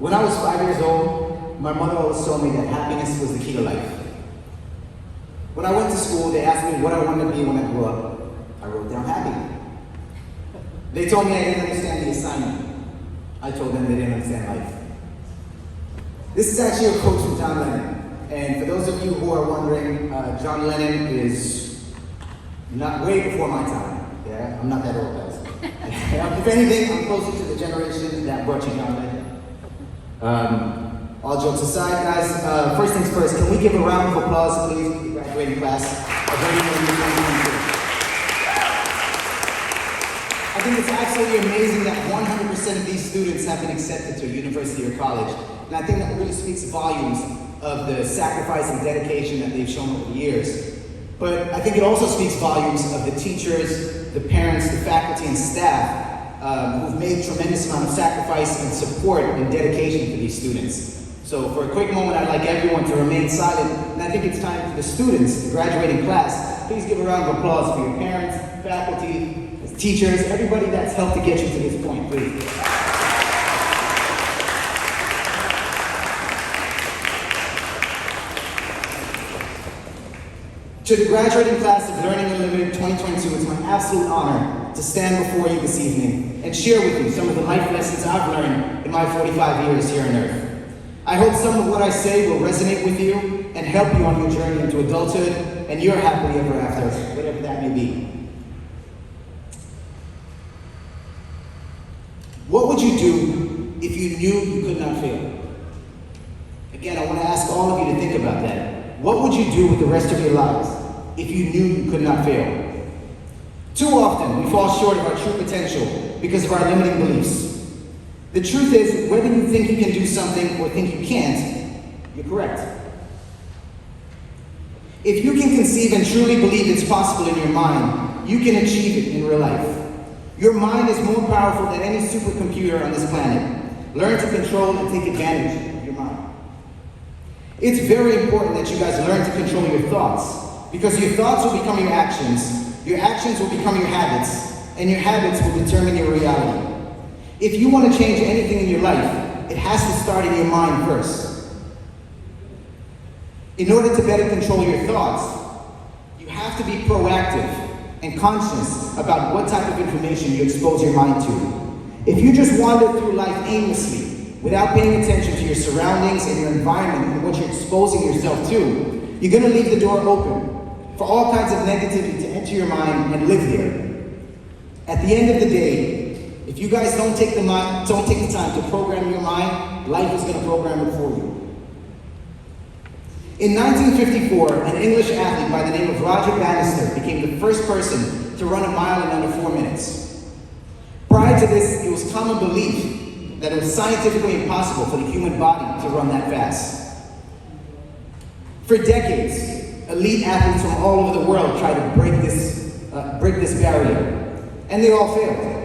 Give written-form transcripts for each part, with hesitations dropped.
When I was 5 years old, my mother always told me that happiness was the key to life. When I went to school, they asked me what I wanted to be when I grew up. I wrote down happy. They told me I didn't understand the assignment. I told them they didn't understand life. This is actually a quote from John Lennon. And for those of you who are wondering, John Lennon is not way before my time. Yeah, I'm not that old, guys. If anything, I'm closer to the generation that brought you John Lennon. All jokes aside, guys, first things first, can we give a round of applause, please, to the graduating class of 2022? I think it's absolutely amazing that 100% of these students have been accepted to a university or college. And I think that really speaks volumes of the sacrifice and dedication that they've shown over the years. But I think it also speaks volumes of the teachers, the parents, the faculty, and staff who've made a tremendous amount of sacrifice and support and dedication for these students. So for a quick moment, I'd like everyone to remain silent, and I think it's time for the students, the graduating class, please give a round of applause for your parents, faculty, teachers, everybody that's helped to get you to this point, please. To the graduating class of Learning Unlimited 2022, it's my absolute honor to stand before you this evening and share with you some of the life lessons I've learned in my 45 years here on Earth. I hope some of what I say will resonate with you and help you on your journey into adulthood and your happily ever after, whatever that may be. What would you do if you knew you could not fail? Again, I want to ask all of you to think about that. What would you do with the rest of your lives if you knew you could not fail? Too often, we fall short of our true potential because of our limiting beliefs. The truth is, whether you think you can do something or think you can't, you're correct. If you can conceive and truly believe it's possible in your mind, you can achieve it in real life. Your mind is more powerful than any supercomputer on this planet. Learn to control and take advantage of your mind. It's very important that you guys learn to control your thoughts, because your thoughts will become your actions will become your habits, and your habits will determine your reality. If you want to change anything in your life, it has to start in your mind first. In order to better control your thoughts, you have to be proactive and conscious about what type of information you expose your mind to. If you just wander through life aimlessly, without paying attention to your surroundings and your environment and what you're exposing yourself to, you're going to leave the door open for all kinds of negativity to enter your mind and live there. At the end of the day, if you guys don't take the time to program your mind, life is going to program it for you. In 1954, an English athlete by the name of Roger Bannister became the first person to run a mile in under 4 minutes. Prior to this, it was common belief that it was scientifically impossible for the human body to run that fast. For decades, elite athletes from all over the world tried to break this barrier, and they all failed.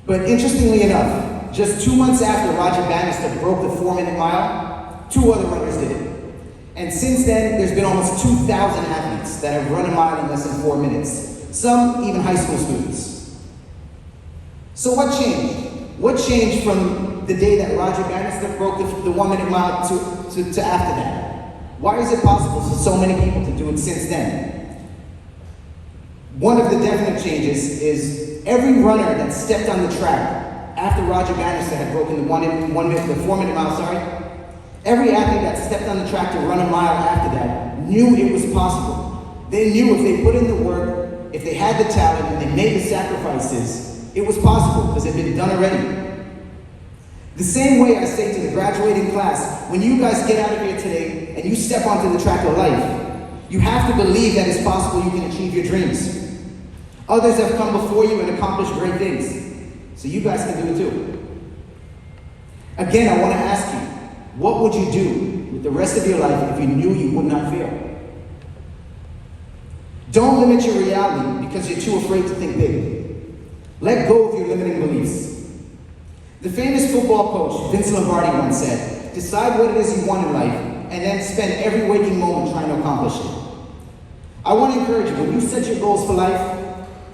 But interestingly enough, just 2 months after Roger Bannister broke the 4-minute mile, 2 other runners did it. And since then, there's been almost 2,000 athletes that have run a mile in less than 4 minutes, some even high school students. So what changed? What changed from the day that Roger Bannister broke the 1-minute mile to after that? Why is it possible for so many people to do it since then? One of the definite changes is every runner that stepped on the track after Roger Bannister had broken the 4-minute mile, every athlete that stepped on the track to run a mile after that knew it was possible. They knew if they put in the work, if they had the talent, and they made the sacrifices, it was possible because it had been done already. The same way I say to the graduating class, when you guys get out of here today and you step onto the track of life, you have to believe that it's possible you can achieve your dreams. Others have come before you and accomplished great things, so you guys can do it too. Again, I want to ask you, what would you do with the rest of your life if you knew you would not fail? Don't limit your reality because you're too afraid to think big. Let go of your limiting beliefs. The famous football coach, Vince Lombardi, once said, decide what it is you want in life and then spend every waking moment trying to accomplish it. I want to encourage you, when you set your goals for life,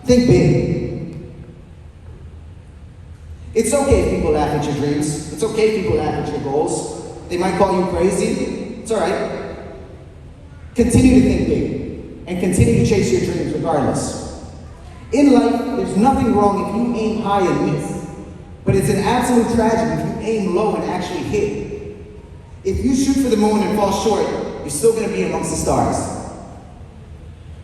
think big. It's okay if people laugh at your dreams. It's okay if people laugh at your goals. They might call you crazy. It's all right. Continue to think big and continue to chase your dreams regardless. In life, there's nothing wrong if you aim high and miss, but it's an absolute tragedy if you aim low and actually hit. If you shoot for the moon and fall short, you're still going to be amongst the stars.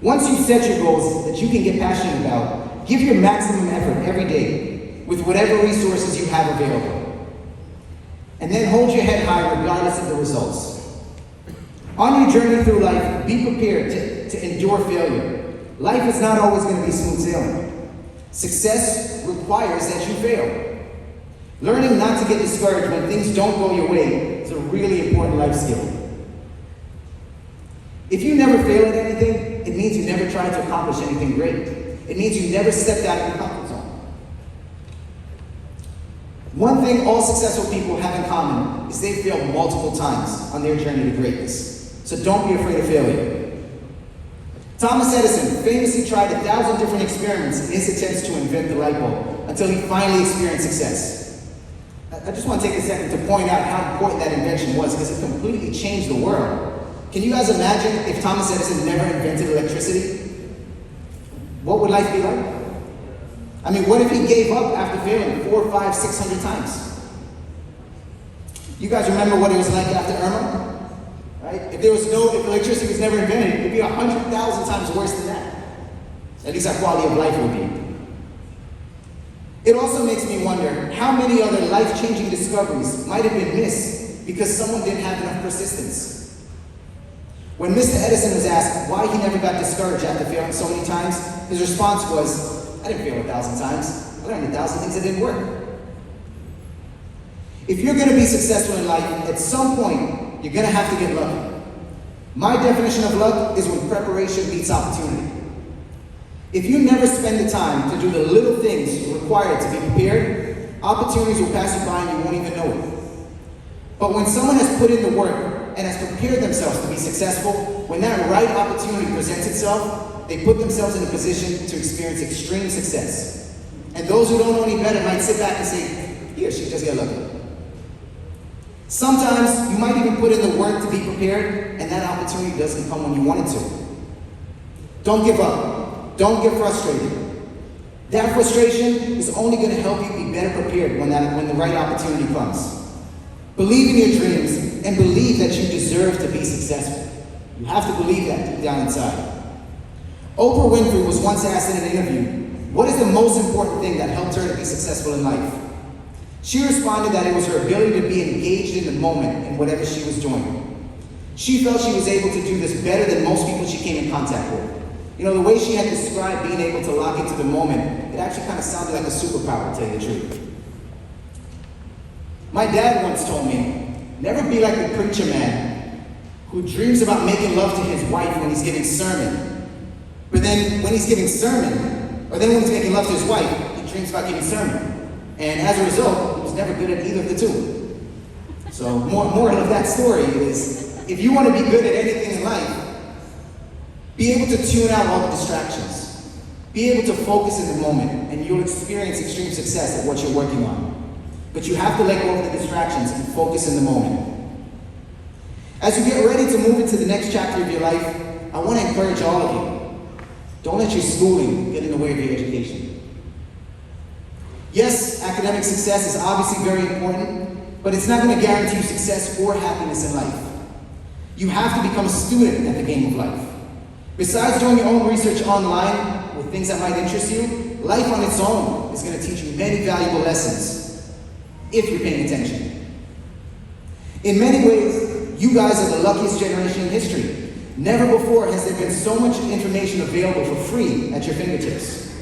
Once you've set your goals that you can get passionate about, give your maximum effort every day with whatever resources you have available. And then hold your head high regardless of the results. On your journey through life, be prepared to endure failure. Life is not always going to be smooth sailing. Success requires that you fail. Learning not to get discouraged when things don't go your way is a really important life skill. If you never fail at anything, it means you never tried to accomplish anything great. It means you never stepped out of your comfort zone. One thing all successful people have in common is they failed multiple times on their journey to greatness. So don't be afraid of failure. Thomas Edison famously tried 1,000 different experiments in his attempts to invent the light bulb until he finally experienced success. I just want to take a second to point out how important that invention was because it completely changed the world. Can you guys imagine if Thomas Edison never invented electricity? What would life be like? I mean, what if he gave up after failing 400, 500, 600 times? You guys remember what it was like after Irma? Right? If electricity was never invented, it'd be 100,000 times worse than that. At least our quality of life would be. It also makes me wonder how many other life-changing discoveries might have been missed because someone didn't have enough persistence. When Mr. Edison was asked why he never got discouraged after failing so many times, his response was, I didn't fail 1,000 times. I learned 1,000 things that didn't work. If you're going to be successful in life, at some point, you're going to have to get lucky. My definition of luck is when preparation meets opportunity. If you never spend the time to do the little things required to be prepared, opportunities will pass you by and you won't even know it. But when someone has put in the work and has prepared themselves to be successful, when that right opportunity presents itself, they put themselves in a position to experience extreme success. And those who don't know any better might sit back and say, he or she just got lucky. Sometimes you might even put in the work to be prepared, and that opportunity doesn't come when you want it to. Don't give up. Don't get frustrated. That frustration is only going to help you be better prepared when the right opportunity comes. Believe in your dreams and believe that you deserve to be successful. You have to believe that deep down inside. Oprah Winfrey was once asked in an interview, what is the most important thing that helped her to be successful in life? She responded that it was her ability to be engaged in the moment in whatever she was doing. She felt she was able to do this better than most people she came in contact with. You know, the way she had described being able to lock into the moment, it actually kind of sounded like a superpower, to tell you the truth. My dad once told me, never be like the preacher man who dreams about making love to his wife when he's giving sermon. But then when he's giving sermon, or then when he's making love to his wife, he dreams about giving sermon. And as a result, he was never good at either of the two. So moral of that story is, if you want to be good at anything in life, be able to tune out all the distractions. Be able to focus in the moment, and you'll experience extreme success at what you're working on. But you have to let go of the distractions and focus in the moment. As you get ready to move into the next chapter of your life, I want to encourage all of you. Don't let your schooling get in the way of your education. Yes, academic success is obviously very important, but it's not going to guarantee you success or happiness in life. You have to become a student at the game of life. Besides doing your own research online with things that might interest you, life on its own is going to teach you many valuable lessons if you're paying attention. In many ways, you guys are the luckiest generation in history. Never before has there been so much information available for free at your fingertips.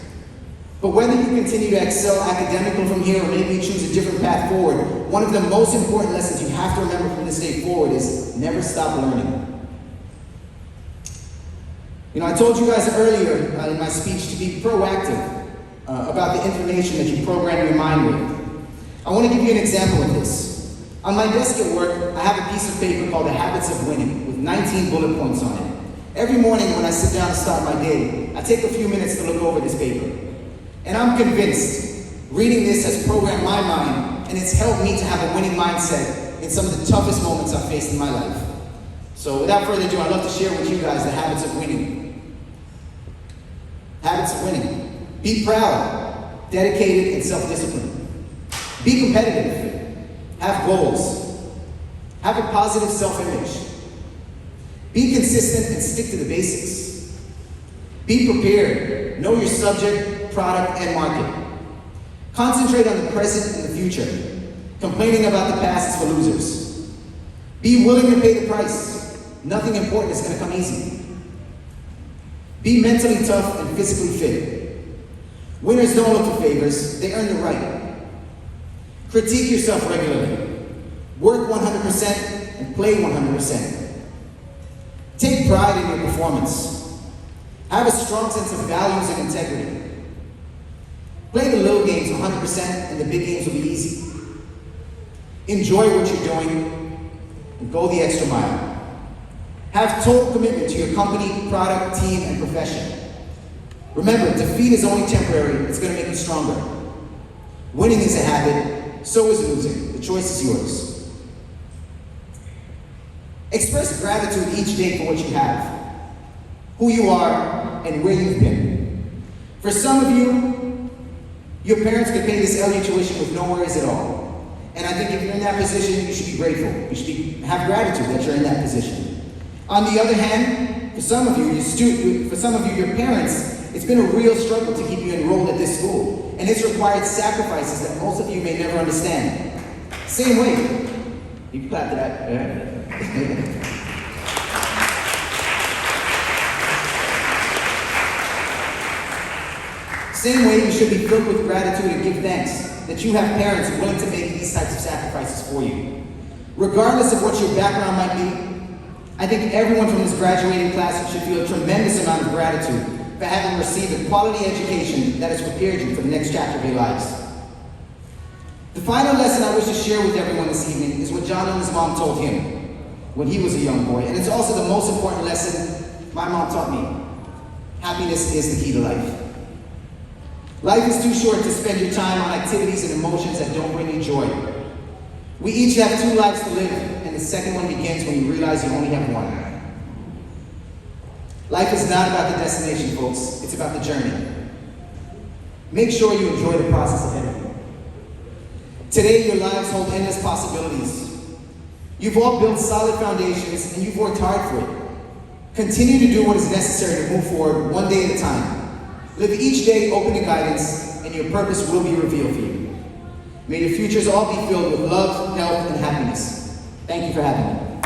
But whether you continue to excel academically from here or maybe you choose a different path forward, one of the most important lessons you have to remember from this day forward is never stop learning. You know, I told you guys earlier in my speech to be proactive about the information that you program your mind with. I want to give you an example of this. On my desk at work, I have a piece of paper called The Habits of Winning with 19 bullet points on it. Every morning when I sit down to start my day, I take a few minutes to look over this paper. And I'm convinced Reading this has programmed my mind, and it's helped me to have a winning mindset in some of the toughest moments I've faced in my life. So without further ado, I'd love to share with you guys the habits of winning. Habits of winning. Be proud, dedicated, and self-disciplined. Be competitive. Have goals. Have a positive self-image. Be consistent and stick to the basics. Be prepared. Know your subject, product, and market. Concentrate on the present and the future. Complaining about the past is for losers. Be willing to pay the price. Nothing important is going to come easy. Be mentally tough and physically fit. Winners don't look for favors, they earn the right. Critique yourself regularly. Work 100% and play 100%. Take pride in your performance. Have a strong sense of values and integrity. Play the little games 100% and the big games will be easy. Enjoy what you're doing and go the extra mile. Have total commitment to your company, product, team, and profession. Remember, defeat is only temporary, it's going to make you stronger. Winning is a habit, so is losing. The choice is yours. Express gratitude each day for what you have, who you are, and where you've been. For some of you, your parents could pay this LU tuition with no worries at all. And I think if you're in that position, you should be grateful. You should have gratitude that you're in that position. On the other hand, for some of you, your parents, it's been a real struggle to keep you enrolled at this school. And it's required sacrifices that most of you may never understand. Same way. You can clap to that. Yeah. Same way, you should be filled with gratitude and give thanks that you have parents willing to make these types of sacrifices for you. Regardless of what your background might be, I think everyone from this graduating class should feel a tremendous amount of gratitude for having received a quality education that has prepared you for the next chapter of your lives. The final lesson I wish to share with everyone this evening is what John and his mom told him when he was a young boy, and it's also the most important lesson my mom taught me. Happiness is the key to life. Life is too short to spend your time on activities and emotions that don't bring you joy. We each have 2 lives to live, and the second one begins when you realize you only have one. Life is not about the destination, folks. It's about the journey. Make sure you enjoy the process ahead of you. Today, your lives hold endless possibilities. You've all built solid foundations, and you've worked hard for it. Continue to do what is necessary to move forward one day at a time. Live each day open to guidance, and your purpose will be revealed for you. May your futures all be filled with love, health, and happiness. Thank you for having me.